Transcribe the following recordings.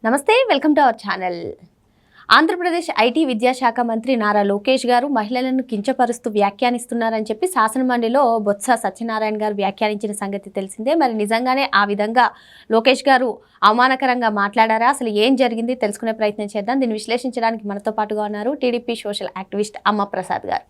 నమస్తే, welcome to our channel. Andhra Pradesh IT విద్యాశాఖ మంత్రి నారా లోకేష్ గారు మహిళలను కించపరుస్తూ వ్యాఖ్యానిస్తున్నారని చెప్పి శాసనమండలిలో బొత్స సత్యనారాయణ గారు వ్యాఖ్యానించిన సంగతి తెలిసిందే. మరి నిజంగానే ఆ విధంగా లోకేష్ గారు అవమానకరంగా మాట్లాడారా? అసలు ఏం జరిగింది తెలుసుకునే ప్రయత్నం చేద్దాం. దీన్ని విశ్లేషించడానికి మనతో పాటుగా ఉన్నారు టీడీపీ సోషల్ యాక్టివిస్ట్ అమ్మ ప్రసాద్ గారు.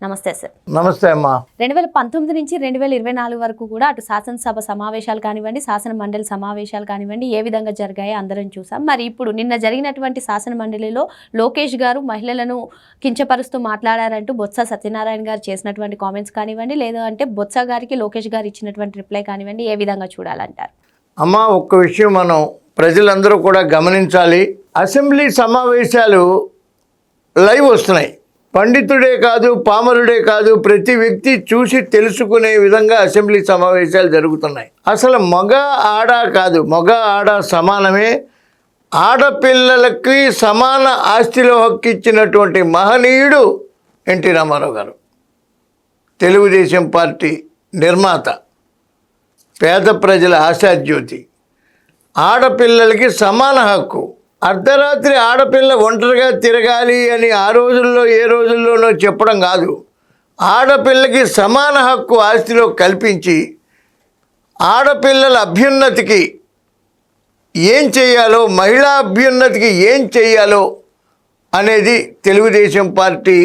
నమస్తే సార్. నమస్తే అమ్మా. 2019 నుంచి 2024 వరకు కూడా అటు శాసనసభ సమావేశాలు కానివ్వండి, శాసన మండలి సమావేశాలు కానివ్వండి, ఏ విధంగా జరిగాయో అందరం చూసాం. మరి ఇప్పుడు నిన్న జరిగినటువంటి శాసన మండలిలో లోకేష్ గారు మహిళలను కించపరుస్తూ మాట్లాడారంటూ బొత్స సత్యనారాయణ గారు చేసినటువంటి కామెంట్స్ కానివ్వండి, లేదా అంటే బొత్స గారికి లోకేష్ గారు ఇచ్చినటువంటి రిప్లై కానివ్వండి, ఏ విధంగా చూడాలంటారు? అమ్మా, ఒక్క విషయం మనం ప్రజలందరూ కూడా గమనించాలి. అసెంబ్లీ సమావేశాలు లైవ్ వస్తున్నాయి. పండితుడే కాదు, పామరుడే కాదు, ప్రతి వ్యక్తి చూసి తెలుసుకునే విధంగా అసెంబ్లీ సమావేశాలు జరుగుతున్నాయి. అసలు మగ ఆడ కాదు, మగ ఆడ సమానమే. ఆడపిల్లలకి సమాన ఆస్తిలో హక్కు ఇచ్చినటువంటి మహనీయుడు ఎన్టీ రామారావు గారు, తెలుగుదేశం పార్టీ నిర్మాత, పేద ప్రజల ఆశాజ్యోతి. ఆడపిల్లలకి సమాన హక్కు. అర్ధరాత్రి ఆడపిల్ల ఒంటరిగా తిరగాలి అని ఆ రోజుల్లో ఏ రోజుల్లోనో చెప్పడం కాదు, ఆడపిల్లకి సమాన హక్కు ఆస్తిలో కల్పించి ఆడపిల్లల అభ్యున్నతికి ఏం చేయాలో, మహిళా అభ్యున్నతికి ఏం చేయాలో అనేది తెలుగుదేశం పార్టీ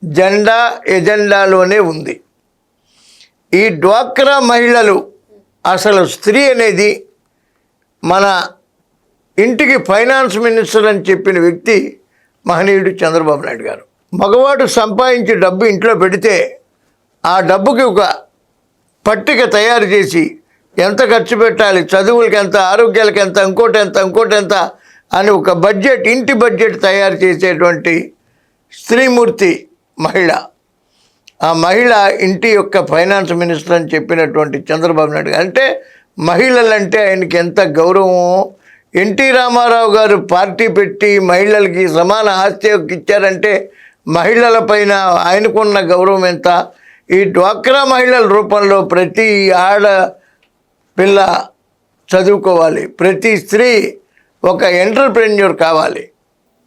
జెండా ఎజెండాలోనే ఉంది. ఈ డ్వాక్రా మహిళలు, అసలు స్త్రీ అనేది మన ఇంటికి ఫైనాన్స్ మినిస్టర్ అని చెప్పిన వ్యక్తి మహనీయుడు చంద్రబాబు నాయుడు గారు. మగవాడు సంపాదించి డబ్బు ఇంట్లో పెడితే ఆ డబ్బుకి ఒక పట్టిక తయారు చేసి ఎంత ఖర్చు పెట్టాలి, చదువులకి ఎంత, ఆరోగ్యాలకి ఎంత, ఇంకోటి ఎంత అని ఒక బడ్జెట్, ఇంటి బడ్జెట్ తయారు చేసేటువంటి స్త్రీమూర్తి మహిళ. ఆ మహిళ ఇంటి యొక్క ఫైనాన్స్ మినిస్టర్ అని చెప్పినటువంటి చంద్రబాబు నాయుడు గారు. అంటే మహిళలంటే ఆయనకి ఎంత గౌరవమో. ఎన్టీ రామారావు గారు పార్టీ పెట్టి మహిళలకి సమాన ఆస్తి ఇచ్చారంటే మహిళల పైన ఆయనకున్న గౌరవం ఎంత. ఈ డ్వాక్రా మహిళల రూపంలో ప్రతి ఆడపిల్ల చదువుకోవాలి, ప్రతి స్త్రీ ఒక ఎంటర్‌ప్రెన్యూర్ కావాలి.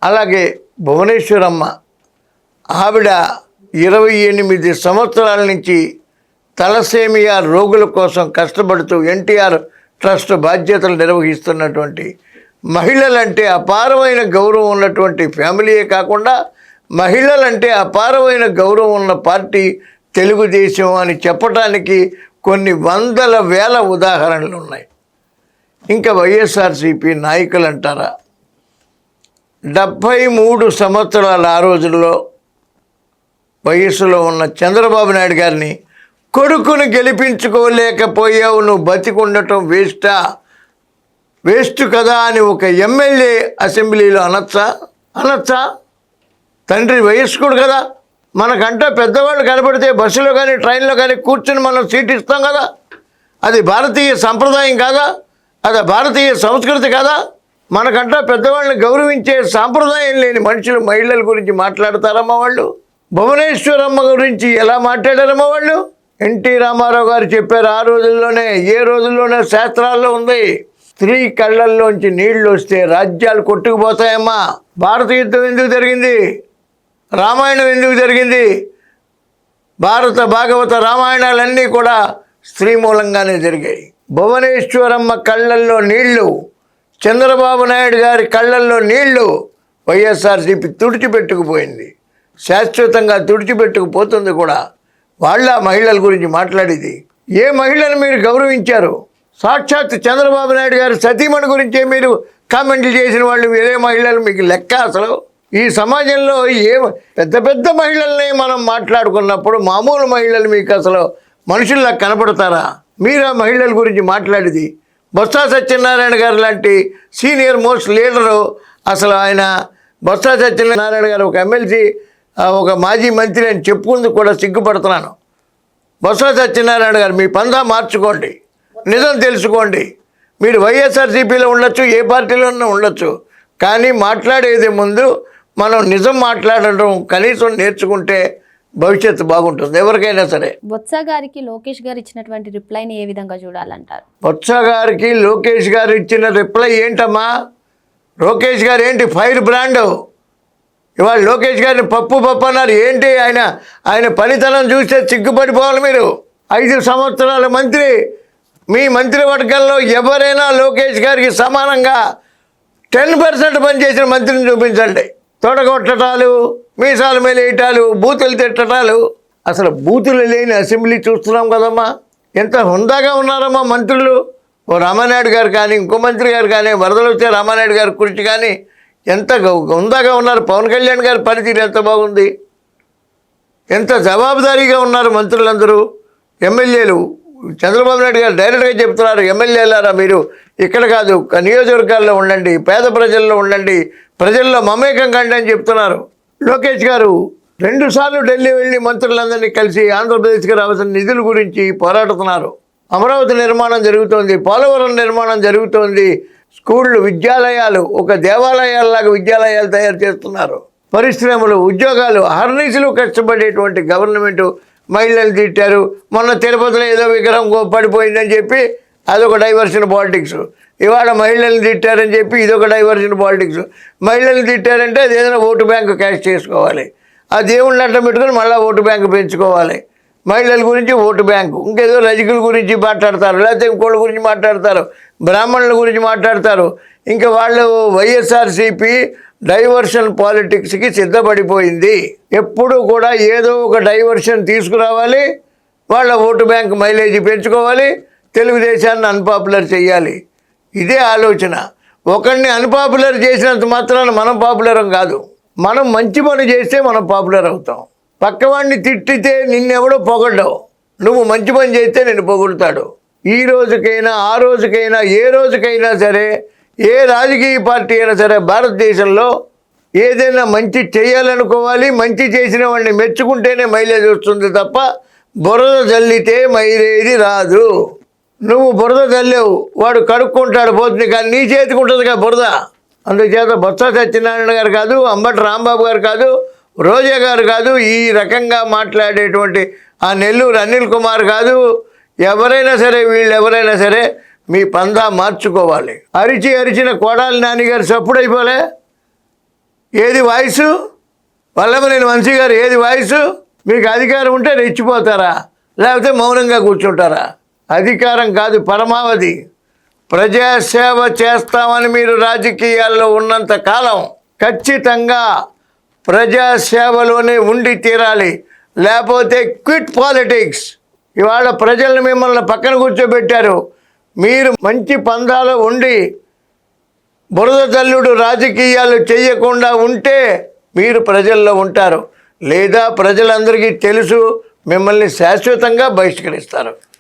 అలాగే భువనేశ్వరమ్మ, ఆవిడ 28 సంవత్సరాల నుంచి తలసేమియా రోగుల కోసం కష్టపడుతూ ఎన్టీఆర్ ట్రస్ట్ బాధ్యతలు నిర్వహిస్తున్నటువంటి మహిళలంటే అపారమైన గౌరవం ఉన్నటువంటి ఫ్యామిలీయే కాకుండా మహిళలంటే అపారమైన గౌరవం ఉన్న పార్టీ తెలుగుదేశం అని చెప్పడానికి కొన్ని వందల వేల ఉదాహరణలు ఉన్నాయి. ఇంకా వైఎస్ఆర్సీపీ నాయకులు అంటారా, 73 సంవత్సరాల ఆ రోజుల్లో వయస్సులో ఉన్న చంద్రబాబు నాయుడు గారిని కొడుకును గెలిపించుకోలేకపోయావు, నువ్వు బతికుండటం వేస్ట్ కదా అని ఒక ఎమ్మెల్యే అసెంబ్లీలో అనొచ్చా? తండ్రి వయస్కుడు కదా, మనకంటే పెద్దవాళ్ళు కనబడితే బస్సులో కానీ ట్రైన్లో కానీ కూర్చుని మనం సీట్ ఇస్తాం కదా. అది భారతీయ సంప్రదాయం కాదా? అది భారతీయ సంస్కృతి కాదా? మనకంటే పెద్దవాళ్ళని గౌరవించే సాంప్రదాయం లేని మనుషులు మహిళల గురించి మాట్లాడతారమ్మా వాళ్ళు? భువనేశ్వరమ్మ గురించి ఎలా మాట్లాడారమ్మా వాళ్ళు? ఎన్టీ రామారావు గారు చెప్పారు ఆ రోజుల్లోనే, ఏ రోజుల్లోనే శాస్త్రాల్లో ఉంది, స్త్రీ కళ్ళల్లోంచి నీళ్లు వస్తే రాజ్యాలు కొట్టుకుపోతాయమ్మా. భారత యుద్ధం ఎందుకు జరిగింది? రామాయణం ఎందుకు జరిగింది? భారత భాగవత రామాయణాలన్నీ కూడా స్త్రీ మూలంగానే జరిగాయి. భువనేశ్వరమ్మ కళ్ళల్లో నీళ్లు, చంద్రబాబు నాయుడు గారి కళ్ళల్లో నీళ్లు వైఎస్ఆర్సీపీ తుడిచిపెట్టుకుపోయింది, శాశ్వతంగా తుడిచిపెట్టుకుపోతుంది కూడా. వాళ్ళ మహిళల గురించి మాట్లాడేది? ఏ మహిళను మీరు గౌరవించారు? సాక్షాత్ చంద్రబాబు నాయుడు గారు సతీమణి గురించే మీరు కామెంట్లు చేసిన వాళ్ళు వేరే మహిళలు మీకు లెక్క? అసలు ఈ సమాజంలో ఏ పెద్ద మహిళల్ని మనం మాట్లాడుకున్నప్పుడు మామూలు మహిళలు మీకు అసలు మనుషుల్లా కనపడతారా? మీరు ఆ మహిళల గురించి మాట్లాడేది? బొత్స సత్యనారాయణ గారు లాంటి సీనియర్ మోస్ట్ లీడరు, అసలు ఆయన బొత్స సత్యనారాయణ గారు ఒక ఎమ్మెల్సీ, ఒక మాజీ మంత్రి అని చెప్పుకుందుకు కూడా సిగ్గుపడుతున్నాను. బొత్స సత్యనారాయణ గారు మీ పందా మార్చుకోండి, నిజం తెలుసుకోండి. మీరు వైఎస్ఆర్సీపీలో ఉండొచ్చు, ఏ పార్టీలోనూ ఉండొచ్చు, కానీ మాట్లాడేది ముందు మనం నిజం మాట్లాడడం కనీసం నేర్చుకుంటే భవిష్యత్తు బాగుంటుంది ఎవరికైనా సరే. బొత్స గారికి లోకేష్ గారు ఇచ్చినటువంటి రిప్లైని ఏ విధంగా చూడాలంటారు? బొత్స గారికి లోకేష్ గారు ఇచ్చిన రిప్లై ఏంటమ్మా? లోకేష్ గారు ఏంటి ఫైర్ బ్రాండ్. ఇవాళ లోకేష్ గారిని పప్పు అన్నారు. ఏంటి ఆయన పనితనం చూస్తే సిగ్గుపడిపోవాలి మీరు. 5 సంవత్సరాల మంత్రి. మీ మంత్రివర్గంలో ఎవరైనా లోకేష్ గారికి సమానంగా 10% పనిచేసిన మంత్రిని చూపించండి. తొడగొట్టటాలు, మీసాల మీద వేయటాలు, బూతులు తిట్టటాలు. అసలు బూతులు లేని అసెంబ్లీ చూస్తున్నాం కదమ్మా. ఎంత హుందాగా ఉన్నారమ్మా మంత్రులు. ఓ రామానాయుడు గారు కానీ, ఇంకో మంత్రి గారు కానీ, వరదలు వస్తే రామానాయుడు గారి కుర్చీ కానీ ఎంత హుందాగా ఉన్నారు. పవన్ కళ్యాణ్ గారి పనితీరు ఎంత బాగుంది. ఎంత జవాబుదారీగా ఉన్నారు మంత్రులందరూ. ఎమ్మెల్యేలు చంద్రబాబు నాయుడు గారు డైరెక్ట్గా చెప్తున్నారు, ఎమ్మెల్యేలారా మీరు ఇక్కడ కాదు నియోజకవర్గాల్లో ఉండండి, పేద ప్రజల్లో ఉండండి, ప్రజల్లో మమేకం కండి అని చెప్తున్నారు. లోకేష్ గారు 2 సార్లు ఢిల్లీ వెళ్ళి మంత్రులందరినీ కలిసి ఆంధ్రప్రదేశ్కి రావాల్సిన నిధుల గురించి పోరాడుతున్నారు. అమరావతి నిర్మాణం జరుగుతోంది, పోలవరం నిర్మాణం జరుగుతోంది, స్కూళ్ళు, విద్యాలయాలు ఒక దేవాలయాల్లాగా విద్యాలయాలు తయారు చేస్తున్నారు. పరిశ్రమలు, ఉద్యోగాలు, హర్నీసులు కష్టపడేటువంటి గవర్నమెంటు మహిళలు తిట్టారు. మొన్న తిరుపతిలో ఏదో విగ్రహం పడిపోయిందని చెప్పి అదొక డైవర్షన్ పాలిటిక్స్. ఇవాళ మహిళల్ని తిట్టారని చెప్పి ఇదొక డైవర్షన్ పాలిటిక్స్. మహిళల్ని తిట్టారంటే అది ఏదైనా ఓటు బ్యాంకు క్యాష్ చేసుకోవాలి. ఆ దేవుళ్ళని అడ్డం పెట్టుకొని మళ్ళీ ఓటు బ్యాంకు పెంచుకోవాలి. మహిళల గురించి ఓటు బ్యాంకు, ఇంకేదో రజకుల గురించి మాట్లాడతారు, లేకపోతే ఇంకోళ్ళ గురించి మాట్లాడతారు, బ్రాహ్మణుల గురించి మాట్లాడతారు. ఇంకా వాళ్ళు వైఎస్ఆర్సీపీ డైవర్షన్ పాలిటిక్స్కి సిద్ధపడిపోయింది. ఎప్పుడు కూడా ఏదో ఒక డైవర్షన్ తీసుకురావాలి, వాళ్ళ ఓటు బ్యాంక్ మైలేజీ పెంచుకోవాలి, తెలుగుదేశాన్ని అన్పాపులర్ చేయాలి. ఇదే ఆలోచన. ఒకరిని అన్పాపులర్ చేసినంత మాత్రాన మనం పాపులరం కాదు. మనం మంచి పని చేస్తే మనం పాపులర్ అవుతాం. పక్కవాడిని తిట్టితే నిన్నెవడో పొగడ్డావు, నువ్వు మంచి పని చేస్తే నిన్ను పొగుడుతాడు. ఈ రోజుకైనా ఆ రోజుకైనా ఏ రోజుకైనా సరే, ఏ రాజకీయ పార్టీ అయినా సరే భారతదేశంలో ఏదైనా మంచి చేయాలనుకోవాలి. మంచి చేసిన వాడిని మెచ్చుకుంటేనే మైలేజ్ వస్తుంది తప్ప బురద జల్లితే మైలేజీ రాదు. నువ్వు బురద జల్లేవు, వాడు కడుక్కుంటాడు పోతుంది, కానీ నీ చేతికి ఉంటుందిగా బురద. అందుచేత బొత్స సత్యనారాయణ గారు కాదు, అంబటి రాంబాబు గారు కాదు, రోజా గారు కాదు, ఈ రకంగా మాట్లాడేటువంటి ఆ నెల్లూరు అనిల్ కుమార్ కాదు, ఎవరైనా సరే, వీళ్ళు ఎవరైనా సరే మీ పందా మార్చుకోవాలి. అరిచిన కోడాలి నాన్నగారు సప్పుడు అయిపోలే. ఏది వాయిసు? వల్లభనేని వంశీ గారు ఏది వాయిసు? మీకు అధికారం ఉంటే రెచ్చిపోతారా, లేకపోతే మౌనంగా కూర్చుంటారా? అధికారం కాదు పరమావధి. ప్రజాసేవ చేస్తామని మీరు రాజకీయాల్లో ఉన్నంత కాలం ఖచ్చితంగా ప్రజాసేవలోనే ఉండి తీరాలి, లేకపోతే క్విట్ పాలిటిక్స్. ఇవాళ ప్రజలను మిమ్మల్ని పక్కన కూర్చోబెట్టారు. మీరు మంచి పందాలో ఉండి బురద జల్లుడు రాజకీయాలు చేయకుండా ఉంటే మీరు ప్రజల్లో ఉంటారు. లేదా ప్రజలందరికీ తెలుసు, మిమ్మల్ని శాశ్వతంగా బహిష్కరిస్తారు.